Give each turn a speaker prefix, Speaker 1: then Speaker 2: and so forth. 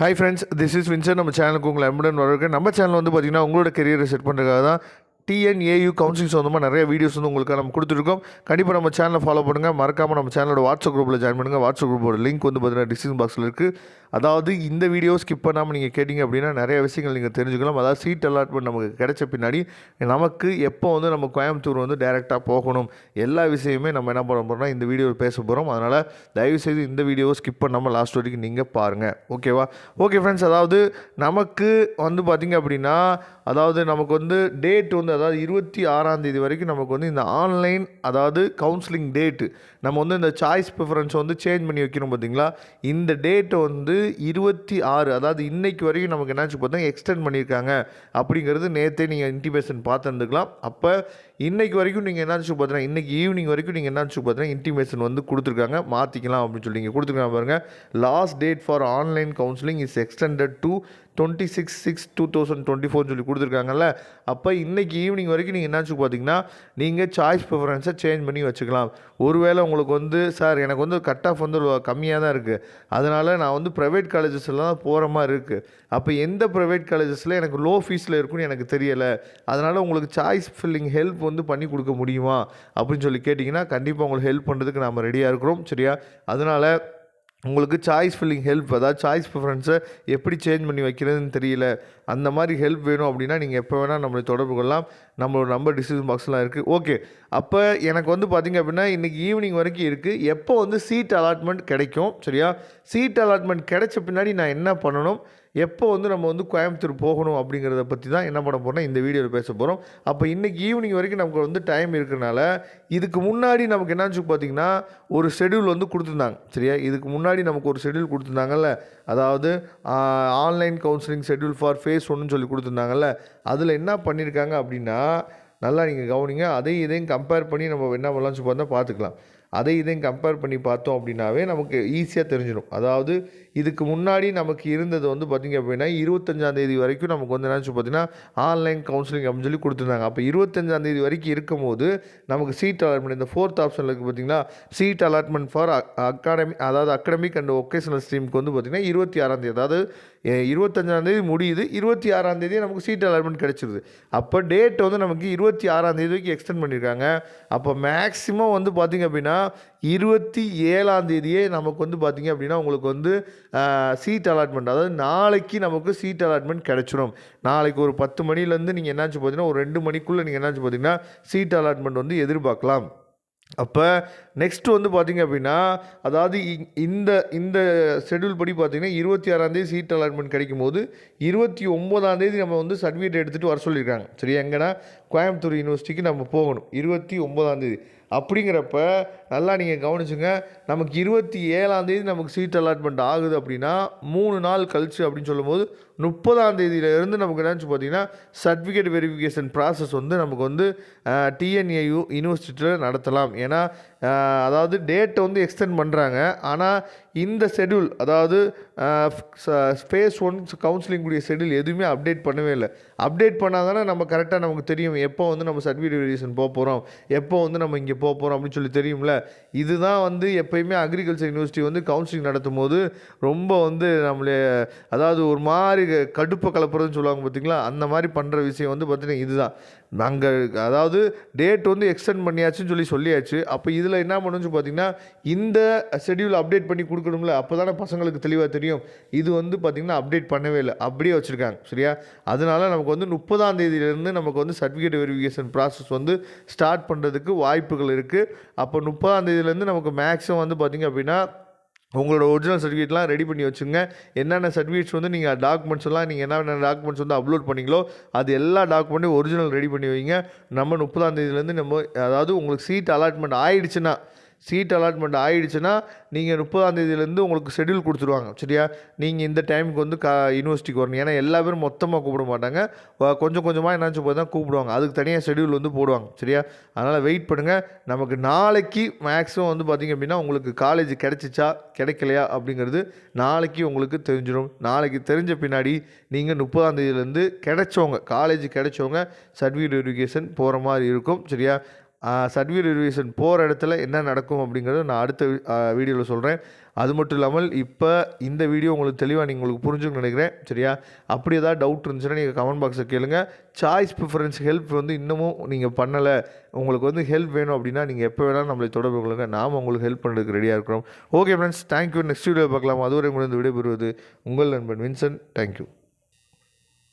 Speaker 1: Hi friends, this is Windsor. நம்ம சேனலுக்கு உங்களை அன்புடன் வரவேற்கிறேன். நம்ம சேனல் வந்து பார்த்திங்கன்னா உங்களோட கெரியரை செட் பண்ணுறதுக்காக தான் டிஎன்ஏயு கவுன்சிலிங் சொந்தமாக நிறைய வீடியோஸ் வந்து உங்களுக்கு நம்ம கொடுத்துருக்கோம். கண்டிப்பாக நம்ம சேனலை ஃபாலோ பண்ணுங்கள். மறக்காமல் நம்ம சேனலோட வாட்ஸ்அப் குரூப்பில் ஜாயின் பண்ணுங்கள். வாட்ஸ்அப் குரூப்போட லிங்க் வந்து பார்த்திங்கன்னா டிஸ்கிரிப்ஷன் பாக்ஸில் இருக்குது. அதாவது இந்த வீடியோ ஸ்கிப் பண்ணாமல் நீங்கள் கேட்டிங்க அப்படின்னா நிறைய விஷயங்கள் நீங்கள் தெரிஞ்சுக்கலாம். அதாவது சீட் அலாட்மெண்ட் நமக்கு கிடைச்ச பின்னாடி நமக்கு எப்போ வந்து நம்ம கோயம்புத்தூர் வந்து டைரெக்டாக போகணும், எல்லா விஷயமே நம்ம என்ன பண்ண போகிறோம்னா இந்த வீடியோவில் பேச போகிறோம். அதனால் தயவுசெய்து இந்த வீடியோவை ஸ்கிப் பண்ணாமல் லாஸ்ட் வரைக்கும் நீங்கள் பாருங்கள், ஓகேவா? ஓகே ஃப்ரெண்ட்ஸ், அதாவது நமக்கு வந்து பார்த்திங்க அப்படின்னா அதாவது நமக்கு வந்து டேட் வந்து அதாவது 26ஆம் தேதி வரைக்கும் நமக்கு வந்து இந்த ஆன்லைன் அதாவது கவுன்சிலிங் டேட்டு நம்ம வந்து இந்த சாய்ஸ் ப்ரிஃபரன்ஸ் வந்து சேஞ்ச் பண்ணி வைக்கணும் பார்த்தீங்களா. இந்த டேட்டை வந்து 26 அதாவது இன்றைக்கு வரைக்கும் நமக்கு என்னாச்சு பார்த்தா எக்ஸ்டெண்ட் பண்ணியிருக்காங்க அப்படிங்கிறது நேற்றே நீங்கள் இன்டிமேஷன் பார்த்துருந்துக்கலாம். அப்போ இன்றைக்கு வரைக்கும் நீங்கள் என்னாச்சு பார்த்தீங்கன்னா இன்றைக்கி ஈவினிங் வரைக்கும் நீங்கள் என்னாச்சு பார்த்தீங்கன்னா இன்டிமேஷன் வந்து கொடுத்துருக்காங்க, மாற்றிக்கலாம் அப்படின்னு சொல்லி நீங்கள் கொடுத்துருக்காங்க பாருங்கள். Last date for online counselling is extended to 26/6/2024 சொல்லி கொடுத்துருக்காங்கல்ல. அப்போ இன்றைக்கி ஈவினிங் வரைக்கும் நீங்கள் என்னாச்சு பார்த்தீங்கன்னா நீங்கள் சாய்ஸ் ப்ரிஃபரன்ஸை சேஞ்ச் பண்ணி வச்சுக்கலாம். ஒருவேளை உங்களுக்கு வந்து சார் எனக்கு வந்து கட் ஆஃப் வந்து கம்மியாக தான் இருக்குது, அதனால் நான் வந்து ப்ரைவேட் காலேஜஸில் தான் போகிற மாதிரி இருக்குது, அப்போ எந்த ப்ரைவேட் காலேஜஸில் எனக்கு லோ ஃபீஸில் இருக்குன்னு எனக்கு தெரியலை, அதனால் உங்களுக்கு சாய்ஸ் ஃபில்லிங் ஹெல்ப் வந்து பண்ணி கொடுக்க முடியுமா அப்படின்னு சொல்லி கேட்டிங்கன்னா கண்டிப்பாக உங்களுக்கு ஹெல்ப் பண்ணுறதுக்கு நம்ம ரெடியாக இருக்கிறோம், சரியா? அதனால் உங்களுக்கு சாய்ஸ் ஃபில்லிங் ஹெல்ப் அதாவது சாய்ஸ் ப்ரிஃபரன்ஸை எப்படி சேஞ்ச் பண்ணி வைக்கிறதுன்னு தெரியல, அந்த மாதிரி ஹெல்ப் வேணும் அப்படின்னா நீங்கள் எப்போ வேணால் நம்மளை தொடர்பு கொள்ளலாம். நம்மளோட நம்பர் டிஸ்கிரிப்ஷன் பாக்ஸ்லாம் இருக்குது. ஓகே, அப்போ எனக்கு வந்து பார்த்திங்க அப்படின்னா இன்றைக்கி ஈவினிங் வரைக்கும் இருக்குது. எப்போ வந்து சீட் அலாட்மெண்ட் கிடைக்கும், சரியா? சீட் அலாட்மெண்ட் கிடைச்ச பின்னாடி நான் என்ன பண்ணணும், எப்போ வந்து நம்ம வந்து கோயம்புத்தூர் போகணும் அப்படிங்கிறத பற்றி தான் என்ன பண்ண போகிறோம்னா இந்த வீடியோவில் பேச போகிறோம். அப்போ இன்றைக்கி ஈவினிங் வரைக்கும் நமக்கு வந்து டைம் இருக்கிறனால இதுக்கு முன்னாடி நமக்கு என்னாச்சு பார்த்திங்கன்னா ஒரு ஷெடியூல் வந்து கொடுத்துருந்தாங்க, சரியா? இதுக்கு முன்னாடி நமக்கு ஒரு ஷெடியூல் கொடுத்துருந்தாங்கல்ல, அதாவது online counselling schedule for phase 1ன்னு சொல்லி கொடுத்துருந்தாங்கல்ல. அதில் என்ன பண்ணியிருக்காங்க அப்படின்னா நல்லா நீங்கள் கவனிங்க, அதையும் இதையும் கம்பேர் பண்ணி நம்ம என்ன பண்ணலாம்னு சொல்லி பார்த்துக்கலாம். அதை இதையும் கம்பேர் பண்ணி பார்த்தோம் அப்படின்னாவே நமக்கு ஈஸியாக தெரிஞ்சிடும். அதாவது இதுக்கு முன்னாடி நமக்கு இருந்தது வந்து பார்த்திங்க அப்படின்னா 25ஆம் தேதி வரைக்கும் நமக்கு வந்து என்னாச்சு பார்த்திங்கன்னா ஆன்லைன் கவுன்சிலிங் அப்படின்னு சொல்லி கொடுத்துருந்தாங்க. அப்போ 25ஆம் தேதி வரைக்கும் இருக்கும் போது நமக்கு சீட் அலாட்மெண்ட் இந்த 4th ஆப்ஷனில் இருக்குது பார்த்திங்களா, சீட் அலாட்மெண்ட் ஃபார் அதாவது அகாடமிக் அண்ட் ஒகேஷனல் ஸ்ட்ரீமுக்கு வந்து பார்த்திங்கன்னா 26ஆம் தேதி, அதாவது 25ஆம் தேதி முடியுது, 26ஆம் தேதி நமக்கு சீட் அலாட்மெண்ட் கிடச்சிருது. அப்போ டேட் வந்து நமக்கு 26ஆம் தேதி வரைக்கும் எக்ஸ்டெண்ட் பண்ணியிருக்காங்க. அப்போ மேக்ஸிமம் வந்து பார்த்திங்க அப்படின்னா 27ஆம் தேதியே நமக்கு வந்து பார்த்திங்க அப்படின்னா உங்களுக்கு வந்து சீட் அலாட்மெண்ட், அதாவது நாளைக்கு நமக்கு சீட் அலாட்மெண்ட் கிடச்சிரும். நாளைக்கு ஒரு 10 மணிலேருந்து நீங்கள் என்னாச்சு பார்த்தீங்கன்னா ஒரு 2 மணிக்குள்ளே நீங்கள் என்னாச்சு பார்த்தீங்கன்னா சீட் அலாட்மெண்ட் வந்து எதிர்பார்க்கலாம். அப்போ நெக்ஸ்ட்டு வந்து பார்த்திங்க அப்படின்னா அதாவது இந்த இந்த ஷெடியூல் படி பார்த்திங்கன்னா 26ஆம் தேதி சீட் அலாட்மெண்ட் கிடைக்கும் போது 29ஆம் தேதி நம்ம வந்து சர்டிஃபிகேட் எடுத்துகிட்டு வர சொல்லியிருக்காங்க, சரியா? எங்கன்னா கோயம்புத்தூர் யூனிவர்சிட்டிக்கு நம்ம போகணும் 29ஆம் தேதி. அப்படிங்கிறப்ப நல்லா நீங்கள் கவனிச்சுங்க, நமக்கு 27ஆம் தேதி நமக்கு சீட் அலாட்மெண்ட் ஆகுது அப்படின்னா 3 நாள் கழிச்சு அப்படின்னு சொல்லும்போது 30ஆம் தேதியிலேருந்து நமக்கு என்னாச்சு பார்த்தீங்கன்னா சர்டிஃபிகேட் வெரிஃபிகேஷன் ப்ராசஸ் வந்து நமக்கு வந்து டிஎன்ஏயு யூனிவர்சிட்டியில் நடத்தலாம். ஏன்னா அதாவது டேட்டை வந்து எக்ஸ்டெண்ட் பண்ணுறாங்க, ஆனால் இந்த ஷெடியூல் அதாவது ஃபேஸ் 1 கவுன்சிலிங் கூடிய ஷெடியூல் எதுவுமே அப்டேட் பண்ணவே இல்லை. அப்டேட் பண்ணால் தானே நம்ம கரெக்டாக நமக்கு தெரியும் எப்போ வந்து நம்ம சர்டிஃபிகேட் வெரிஃபிகேஷன் போக போகிறோம், எப்போ வந்து நம்ம இங்கே போக போகிறோம் அப்படின்னு சொல்லி தெரியும்ல. இதுதான் வந்து எப்போயுமே அக்ரிகல்ச்சர் யூனிவர்சிட்டி வந்து கவுன்சிலிங் நடத்தும் போது ரொம்ப வந்து நம்மளே அதாவது ஒரு மாதிரி கடுப்பை கலப்புறதுன்னு சொல்லுவாங்க பார்த்திங்களா, அந்த மாதிரி பண்ணுற விஷயம் வந்து பார்த்திங்கன்னா இதுதான். நாங்கள் அதாவது டேட் வந்து எக்ஸ்டெண்ட் பண்ணியாச்சுன்னு சொல்லியாச்சு. அப்போ இதில் என்ன பண்ணுச்சு பார்த்திங்கன்னா இந்த ஷெடியூல் அப்டேட் பண்ணி கொடுக்கணும்ல, அப்போ தானே பசங்களுக்கு தெளிவாக தெரியும். இது வந்து பார்த்திங்கன்னா அப்டேட் பண்ணவே இல்லை, அப்படியே வச்சுருக்காங்க, சரியா? அதனால் நமக்கு வந்து 30ஆம் தேதியிலேருந்து நமக்கு வந்து சர்டிஃபிகேட் வெரிஃபிகேஷன் ப்ராசஸ் வந்து ஸ்டார்ட் பண்ணுறதுக்கு வாய்ப்புகள் இருக்குது. அப்போ 30ஆம் தேதியிலேருந்து நமக்கு மேக்ஸிமம் வந்து பார்த்திங்க அப்படின்னா உங்களோட ஒரிஜினல் சர்டிஃபிகேட்லாம் ரெடி பண்ணி வச்சுங்க. என்னென்ன சர்டிஃபிகேட்ஸ் வந்து நீங்கள் டாக்குமெண்ட்ஸ் எல்லாம் நீங்கள் என்னென்ன டாக்குமெண்ட்ஸ் வந்து அப்லோட் பண்ணிங்களோ அது எல்லா டாக்குமெண்ட்டையும் ஒரிஜினல் ரெடி பண்ணி வைங்க. நம்ம 30ஆம் தேதியிலேருந்து நம்ம அதாவது உங்களுக்கு சீட் அலாட்மெண்ட் ஆகிடுச்சுன்னா நீங்கள் 30ஆம் தேதியிலேருந்து உங்களுக்கு ஷெடியூல் கொடுத்துருவாங்க, சரியா? நீங்கள் இந்த டைமுக்கு வந்து யூனிவர்சிட்டிக்கு வரணும். ஏன்னா எல்லா பேரும் மொத்தமாக கூப்பிட மாட்டாங்க, கொஞ்சம் கொஞ்சமாக என்னாச்சு போய் தான் கூப்பிடுவாங்க. அதுக்கு தனியாக ஷெடியூல் வந்து போடுவாங்க, சரியா? அதனால் வெயிட் பண்ணுங்கள். நமக்கு நாளைக்கு மேக்ஸிமம் வந்து பார்த்திங்க அப்படின்னா உங்களுக்கு காலேஜ் கிடைச்சிச்சா கிடைக்கலையா அப்படிங்கிறது நாளைக்கு உங்களுக்கு தெரிஞ்சிடும். நாளைக்கு தெரிஞ்ச பின்னாடி நீங்கள் 30ஆம் தேதியிலேருந்து காலேஜ் கிடைச்சவங்க சர்டிஃபிகேட் வெரிஃபிகேஷன் போகிற மாதிரி இருக்கும், சரியா? சர்டிஃபிகேட் வெரிஃபிகேஷன் போகிற இடத்துல என்ன நடக்கும் அப்படிங்கிறது நான் அடுத்த வீடியோவில் சொல்கிறேன். அது மட்டும் இல்லாமல் இப்போ இந்த வீடியோ உங்களுக்கு தெளிவாக உங்களுக்கு புரிஞ்சுன்னு நினைக்கிறேன். சரியா? அப்படி ஏதாவது டவுட் இருந்துச்சுன்னா நீங்கள் கமெண்ட் பாக்ஸில் கேளுங்க. சாய்ஸ் ப்ரிஃபரன்ஸ் ஹெல்ப் இன்னமும் நீங்கள் பண்ணலை, உங்களுக்கு ஹெல்ப் வேணும் அப்படின்னா நீங்கள் எப்போ வேணாலும் நம்மளை தொடர்பு கொள்ளுங்க. நாம் உங்களுக்கு ஹெல்ப் பண்ணுறதுக்கு ரெடியாக இருக்கிறோம். Okay friends, thank you. Next video பார்க்கலாம். அதுவரை உங்களுக்கு விடைபெறுவது உங்கள் நண்பன் வின்சென்ட். தேங்க்யூ.